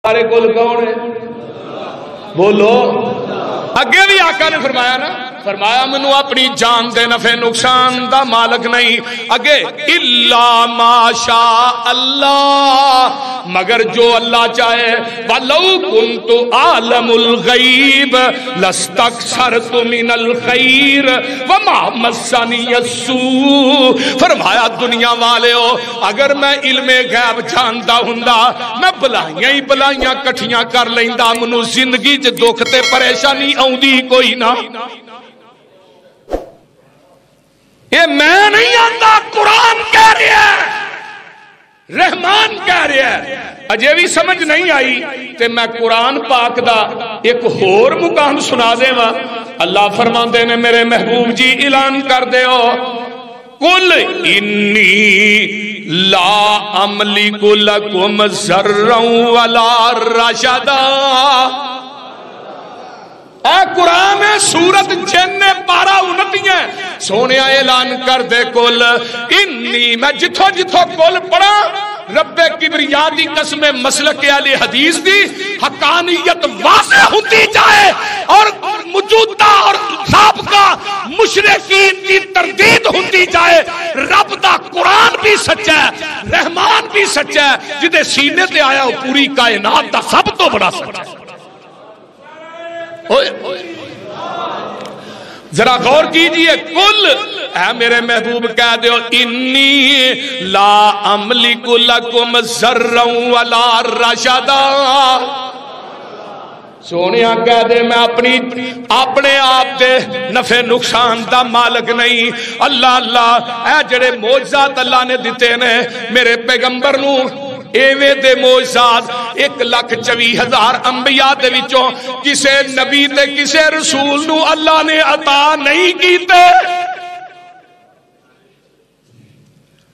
سارے کل کون ہے؟ بولو. اگے بھی آقا نے فرمایا نا، فرمایا منو اپنی جان دے نفع نقصان دا مالک نہیں. اگے الا ما شاء اللہ، مگر جو اللہ چاہے. وَلَوْ كُنْتُ عَالَمُ الْغَيْبِ لَاسْتَكْثَرْتُ مِنَ الْخَيْرِ وَمَا مَسَّنِيَ السُّوءُ. فرمایا دنیا والے ہو، اگر میں علم غیب جاندا ہوندا میں بلائیاں ہی بلائیاں کٹھیاں کر لیندا، منو زندگی چ دکھ تے پریشانی آؤندی کوئی نہ. یہ میں نہیں آتا، قرآن کہہ رہا ہے، رحمان کہہ رہا ہے. اجے بھی سمجھ نہیں آئی تے میں قرآن پاک دا ایک اور مقام سنا دے وا. اللہ فرماندے نے میرے محبوب جی اعلان کر دے ہو، قل انی لا املک لکم ضرا ولا رشدا. اے قرآن سورت جن 12:29 سونے اعلان کر دے کل انی، میں جتھو جتھو کل پڑھا رب کبریا دی قسم مسلک اہل حدیث دی حقانیت واضح ہوتی جائے اور موجودہ اور سابقہ مشرکین کی تردید ہوتی جائے. رب دا قرآن بھی سچا ہے، رحمان بھی سچا ہے، جدے سینے تے آیا وہ پوری کائنات دا سب تو بڑا سچا ہے. ذرا غور کیجئے، کل اے میرے محبوب کہہ دیو انی لا املک لکم ضرا ولا رشدا. سونیا کہہ دے میں اپنے آپ دے نفع نقصان دا مالک نہیں. اللہ اللہ اے جڑے معجزات اللہ نے دیتے نے میرے پیغمبر نو، ایویں دے معجزات 1,24,000 انبیاء دے وچوں کسے نبی تے کسے رسول نو اللہ نے عطا نہیں کیتے.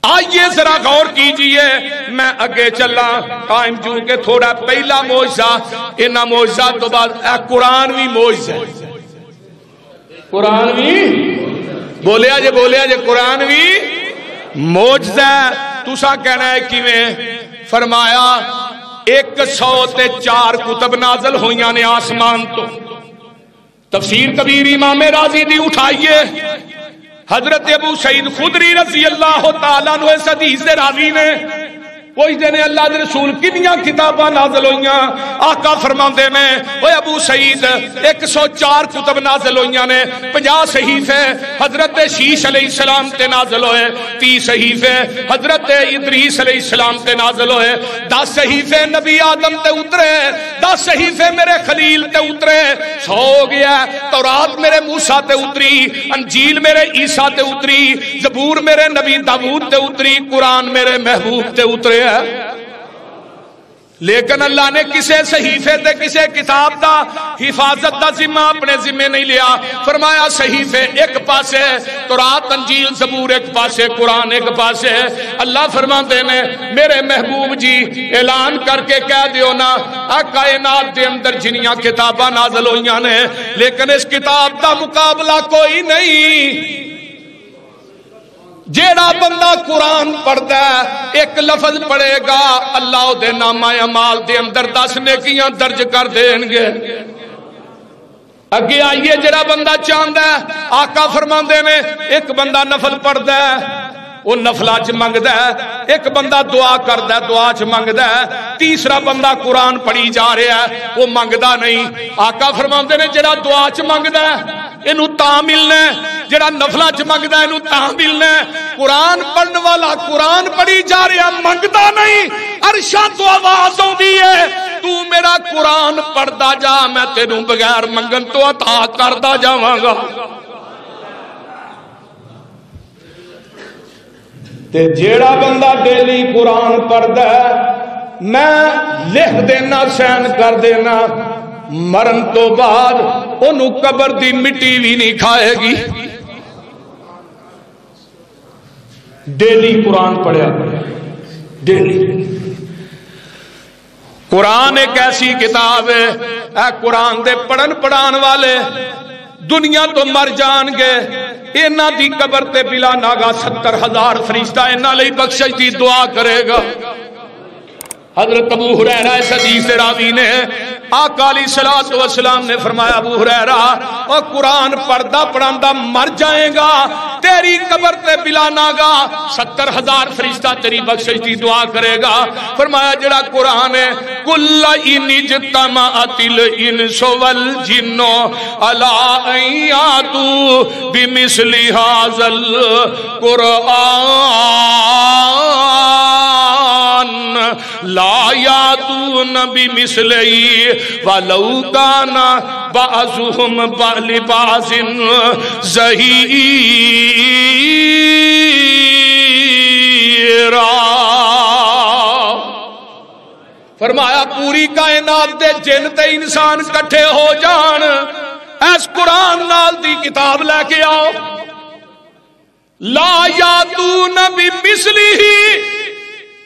آئیے ذرا غور کیجئے، میں اگے چلا ٹائم چونکہ تھوڑا پہلا معجزہ، انہاں معجزات تو بعد اے قرآن بھی معجزہ ہے. قرآن بھی بولیا جے قرآن بھی معجزہ ہے. تسا کہنا ہے کیویں؟ فرمایا 104 کتب نازل ہوئیاں نے آسمان تو. تفسیر کبیر امام رازی دی اٹھائیے، حضرت ابو سعید خدری رضی اللہ تعالیٰ عنہ اس حدیث سے راوی نے کوئی دن اللہ دے رسول کنیاں کتاباں نازل ہوئیاں. آقا فرماندے نے اوے ابو سعید 104 کتب نازل ہوئیاں نے، 50 صحیفے حضرت شیش علیہ السلام تے نازل ہوئے، 30 صحیفے حضرت ادریس علیہ السلام تے نازل ہوئے، 10 صحیفے نبی آدم تے اترے، 10 صحیفے میرے خلیل تے اترے. 100 ہو گیا. تورات میرے موسیٰ تے اتری، انجیل میرے عیسیٰ تے اتری، زبور میرے نبی داؤد تے اتری، قرآن میرے محبوب تے اترے. لیکن اللہ نے کسے صحیفے تے کسے کتاب دا حفاظت دا ذمہ اپنے ذمہ نہیں لیا. فرمایا صحیفے ایک پاسے، تورات انجیل زبور ایک پاسے، قرآن ایک پاسے. اللہ فرماتے نے میرے محبوب جی اعلان کر کے کہہ دیو نا کائنات دے اندر جنیاں کتاباں نازل ہوئیاں نے لیکن اس کتاب دا مقابلہ کوئی نہیں. جیڑا بندہ قرآن پڑھتا ہے ایک لفظ پڑھے گا اللہ دے نامہ اعمال دے اندر 10 نیکیاں درج کر دیں گے. اگے آئیے جیڑا بندہ چاہتا ہے، آقا فرماندے نے ایک بندہ نفل پڑھتا ہے وہ نفلہ چ منگدا ہے، ایک بندہ دعا کردا ہے دعا چ منگدا ہے، تیسرا بندہ قرآن پڑھی جا رہا ہے وہ منگدا نہیں. آقا فرماندے نے جڑا دعا چ منگدا ہے اینو تاں ملنا ہے، جڑا نفلہ چ منگدا ہے اینو تاں ملنا ہے. قرآن پڑھن والا قرآن پڑھی جا رہا منگدا نہیں، عرشاں تو آواز آندی ہے تو میرا قرآن پڑھدا جا میں تینوں بغیر منگن تو عطا کردا جاواں گا. تے جیڑا بندہ ڈیلی قرآن پڑھدا ہے میں لکھ دینا سین کر دینا مرن تو بعد انہوں قبر دی مٹی بھی نہیں کھائے گی. ڈیلی قرآن پڑھیا ڈیلی. قرآن ایک ایسی کتاب ہے اے قرآن دے پڑھن پڑھان والے دنیا تو مر جان گے اینا دی قبر تے بلا ناگا 70,000 فرشتہ اینا لئی بخشش دی دعا کرے گا. حضرت ابو ہریرہ اس حدیث راوی نے آقا علیہ الصلوۃ والسلام نے فرمایا ابو ہریرہ اور قرآن پڑھدا پڑھاندا مر جائے گا تیری قبر تے بلا ناگا 70,000 فرشتہ تیری بخشش دی دعا کرے گا. فرمایا جڑا قرآن ہے کل ان اجتمعت الانس والجن الا ان یاتوا بمثل ھذا القرآن لا یاتون بمثلہی ولو کان بعضهم لبعض ظہیرا. فرمایا پوری کائنات دے جن تے انسان کٹھے ہو جان اس قرآن نال دی کتاب لے کے آؤ لا یاتون بمثلہ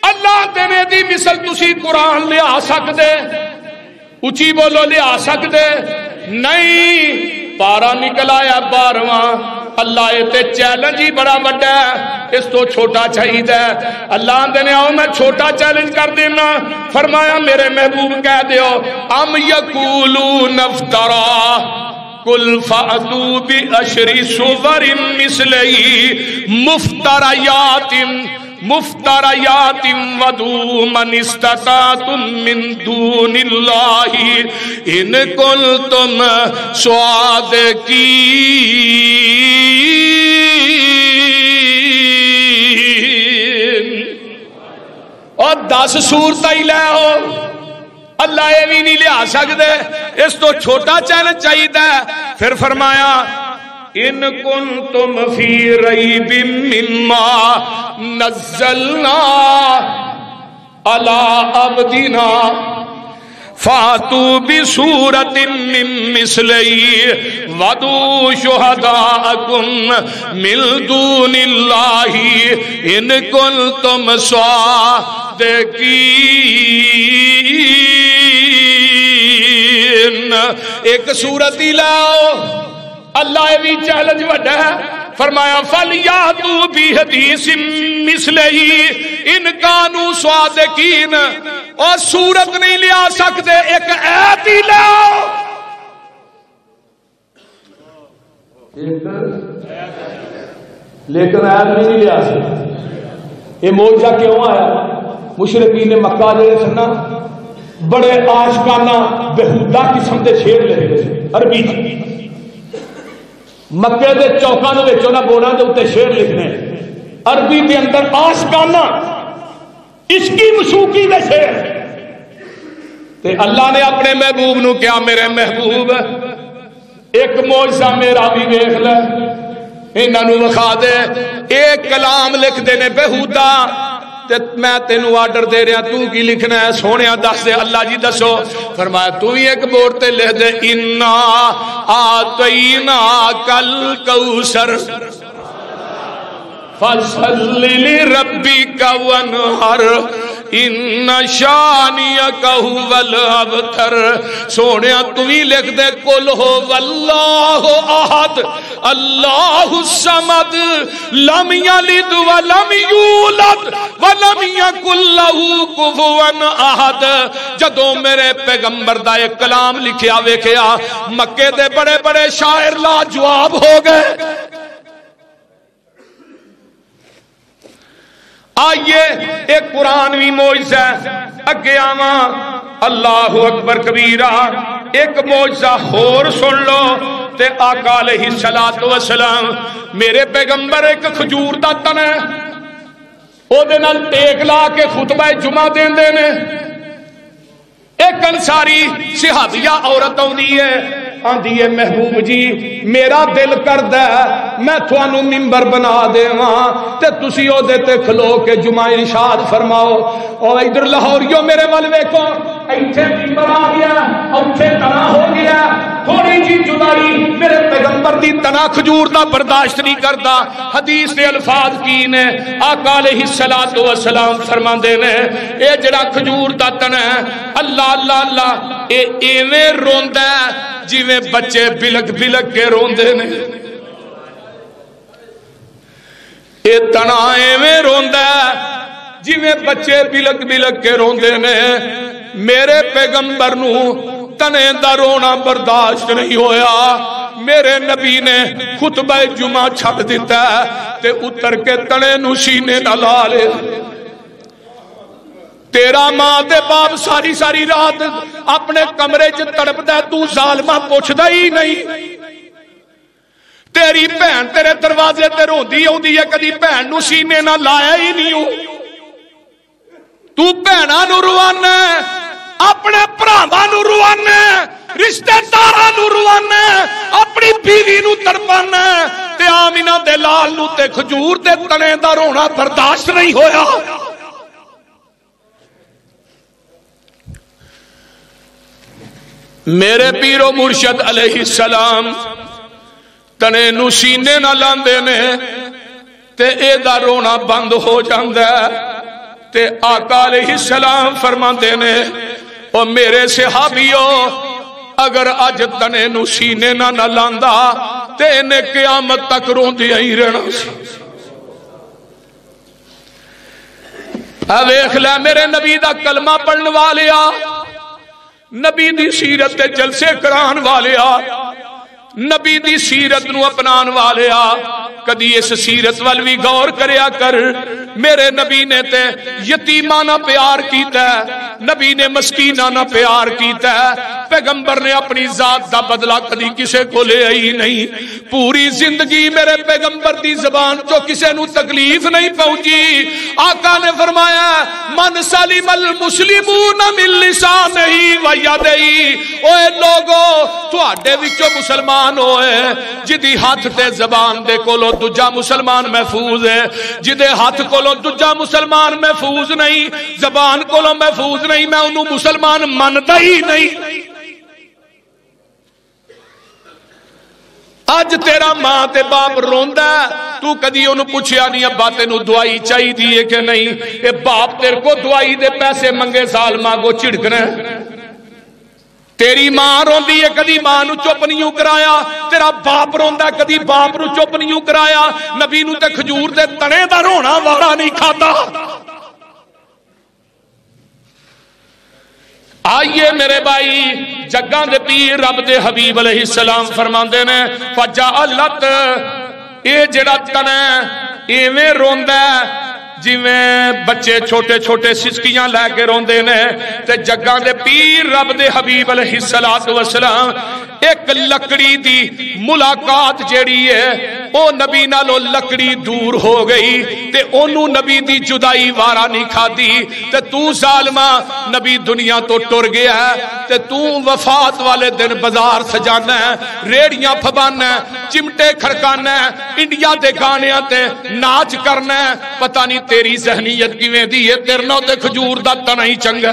اللہ دینے دی مثل تسی قرآن لیا سکدے اچھی بولو لیا سکدے نہیں. پارا نکل آیا 12واں اللہ تے چیلنج ہی بڑا بڑا ہے اس تو چھوٹا چاہیے اللہ دینے آؤ میں چھوٹا چیلنج کر دینا. فرمایا میرے محبوب کہہ دیو ام یقولون افترا قل فأتوا بعشر سور مثلہ مفتریات ودعوا من استطعتم من دون اللہ ان کنتم صادقین. اور 10 صورتیں ہی لے ہو اللہ یہ بھی نہیں لیا سکتے اس تو چھوٹا چیلنج چاہیے. پھر فرمایا ان کنتم فی ریب مما نزلنا علی عبدنا فاتوا بسورۃ من مثلہ ودعوا شہداءکم من دون اللہ ان کنتم صادقین. ایک سورت ہی لاؤ اللہ بھی چیلنج وڈا ہے. فرمایا فَلْيَأْتُوا بِحَدِيثٍ مِثْلِهِ إِنْ كَانُوا صَادِقِينَ. اور سورت نہیں لیا سکتے ایک آیت ہی لاؤ لیکن آیت نہیں لیا سکتے. یہ معجزہ کیوں آیا؟ مشرکین مکہ جڑے سن بڑے عاشقانہ بہودہ قسم دے شعر لکھے تھے عربی مکے دے چوکاں دے وچ انہاں بورڈاں دے اوتے شعر لکھنے عربی دے اندر عاشقانہ عشقی مشوقی دے شعر. تے اللہ نے اپنے محبوب نو کیا میرے محبوب ایک معجزہ میرا بھی ویکھ لے انہاں نو وکھا دے. ایک کلام لکھ دے نے بہودہ تے میں تینوں آرڈر دے رہا تو کی لکھنا ہے سونیا دس دے. اللہ جی دسو. فرمایا تو ہی ایک بورڈ تے لکھ دے انا آتیناک الکوثر فصل لربک وانحر ان شانئک هو الابتر. سونیا تو ہی لکھ دے قل هو اللہ احد اللہ الصمد لم یلد ولم یولد ولم یکن لہ کفوا احد. جدوں میرے پیغمبر دا ایک کلام لکھیا ویکھیا مکے دے بڑے بڑے شاعر لاجواب ہو گئے. آئیے ایک قرآنوی معجزہ اگے آواں اللہ اکبر کبیرہ. ایک معجزہ اور سن لو تے آقا علیہ الصلوۃ والسلام میرے پیغمبر ایک کھجور دا تن ہے او دے نال ٹیک لا کے خطبہ جمعہ دیندے نے. ایک انصاری صحابیہ عورت آندی ہے آندی ہے محبوب جی میرا دل کردا ہے میں تھانوں منبر بنا دیواں تے تسی او دے تے کھلو کے جمعہ ارشاد فرماؤ. او ادھر لاہوریو میرے ول ویکھو ایتھے منبر آ گیا اوتھے تنا ہو گیا تھوڑی جی جدائی میرے پیغمبر دی تنا کھجور دا برداشت نہیں کردا. حدیث دے الفاظ کی نے آقا علیہ الصلوۃ والسلام فرماندے نے اے جڑا کھجور دا تنا ہے اللہ اللہ اللہ اے ایویں روندا ہے جویں بچے بلک بلک کے روندے نے. اے تنا ایویں روندا ہے جویں بچے بلک بلک کے روندے نے میرے پیغمبر نو تنے دا رونا برداشت نہیں ہویا میرے نبی نے خطبہ جمعہ چھڑ دیتا ہے تے اتر کے تنے نو سینے نہ لا لے تیرا ماں دے باپ ساری ساری رات اپنے کمرے چ تڑپدا ہے تو ظالمہ پوچھدا ہی نہیں تیری بہن تیرے دروازے تے روندی اوندی ہے کدی بہن نو سینے نہ لایا ہی نہیں ہو تو بہناں نو روانا اپنے بھراواں نو روانا رشتہ داراں نو روانا اپنی بیوی نو تڑپانا تے آمینہ دے لال نو تے کھجور دے تنے دا رونا برداشت نہیں ہویا میرے پیر و مرشد علیہ السلام تنے نو سینے نہ لاندے نے تے اے دا رونا بند ہو جاندا ہے تے آقا علیہ السلام فرماندے نے او میرے صحابیو اگر اج تنے نو سینے نہ لاندا تے نے قیامت تک روندیا ہی رہنا سی اے ویکھ لے میرے نبی دا کلمہ پڑھن والیا نبی دی سیرت تے جلسے کران والیا نبی دی سیرت نو اپنان والیا کدی اس سیرت وال بھی غور کریا کر میرے نبی نے تے یتیمانہ پیار کیتا ہے نبی نے مسکینانہ پیار کیتا ہے پیغمبر نے اپنی ذات دا بدلہ کدی کسے کو لے آئی نہیں پوری زندگی میرے پیغمبر دی زبان تو کسے نو تکلیف نہیں پہنچی آقا نے فرمایا من سلم المسلمون من لسانہی و یدہی اوے لوگو تواڈے وچوں مسلمان ہوئے جدی ہاتھ تے زبان دے کولو دجا مسلمان محفوظ ہے جدے ہاتھ کولو دجا مسلمان محفوظ نہیں زبان کولو محفوظ نہیں میں انہوں مسلمان منتا ہی نہیں آج تیرا ماں تے باپ روندا تو کدی انہوں پوچھیا نہیں ابا تینوں دعائی چاہی دیئے کہ نہیں اے باپ تیر کو دعائی دے پیسے منگے سال ماں کو چھڑکنے تیری ماں روندی ہے کدی ماں نو چپ نہیں کرایا تیرا باپ روندا کدی باپ نو چپ نہیں کرایا نبی نو تے کھجور دے تنے دا رونا وارا نہیں کھاتا آئیے میرے بھائی جگاں دے پیر رب دے حبیب علیہ السلام فرماندے نے فجعلت اے جڑا تنے ایویں روندا جویں بچے چھوٹے چھوٹے سسکیاں لے کے روندے نے تے جگاں دے پیر رب دے حبیب علیہ السلام ایک لکڑی دی ملاقات جیڑی ہے او نبی نالو لکڑی دور ہو گئی تے اونوں نبی دی جدائی وارا نہیں کھادی تے تو ظالما نبی دنیا تو ٹر گیا ہے تے تو وفات والے دن بازار سجانا ہے ریڑیاں پھبانا ہے چمٹے کھڑکانا ہے انڈیا دے گانیاں تے ناچ کرنا ہے پتہ نہیں تیری ذہنیت کیویں دی ہے تیرے نال تے کھجور دا تنا ہی چنگا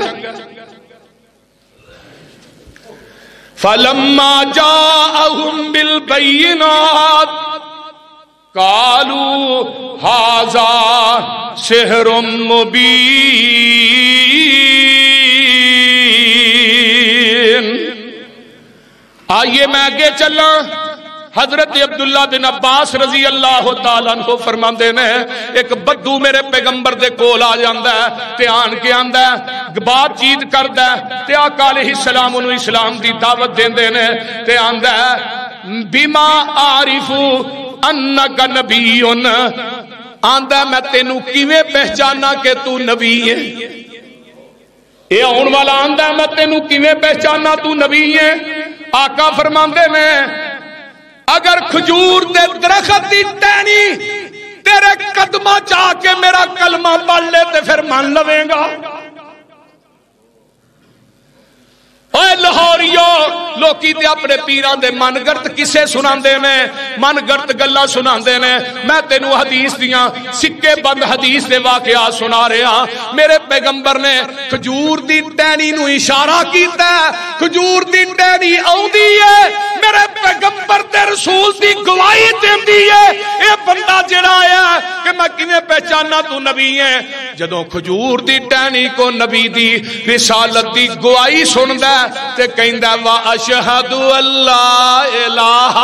فلما جاءهم بالبينات قالوا هذا سحر مبين آئیے میں آگے چلا حضرت عبداللہ بن عباس رضی اللہ تعالیٰ عنہ فرماندے نے ایک بدو میرے پیغمبر دے کول آ جاندا ہے تے آن کے آندا ہے بات چیت کردا ہے تے آقا علیہ السلام انہوں اسلام دی دعوت دیندے نے تے آندا ہے بما عارف انک نبیون آندا میں تینوں کیویں پہچانا کہ تو نبی ہے اے آن والا آندا میں تینوں کیویں پہچانا تو نبی ہے آقا فرماندے نے اگر کھجور دے درخت دی ٹہنی تیرے قدمہ چاہ کے میرا کلمہ پڑھ لے تے پھر مان لویں گا اے لاہوریو لوکی تے اپنے پیران دے من گرت کسے سنان دے نے من گرت گلہ سنان دے نے میں تینوں حدیث دیاں سکے بند حدیث دے واقعات سنا رہے ہیں میرے پیغمبر نے کھجور دی ٹہنی نو اشارہ کیتا ہے کھجور دی ٹہنی آؤندی ہے میرے پیغمبر دے رسول دی گواہی دیندی ہے اے بندہ جڑا ہے کہ میں کیویں پہچانا تو نبی ہے جدوں کھجور دی ٹہنی کو نبی دی رسالت دی گواہی سندا تے کہندا وا اشہد اللہ الہ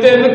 3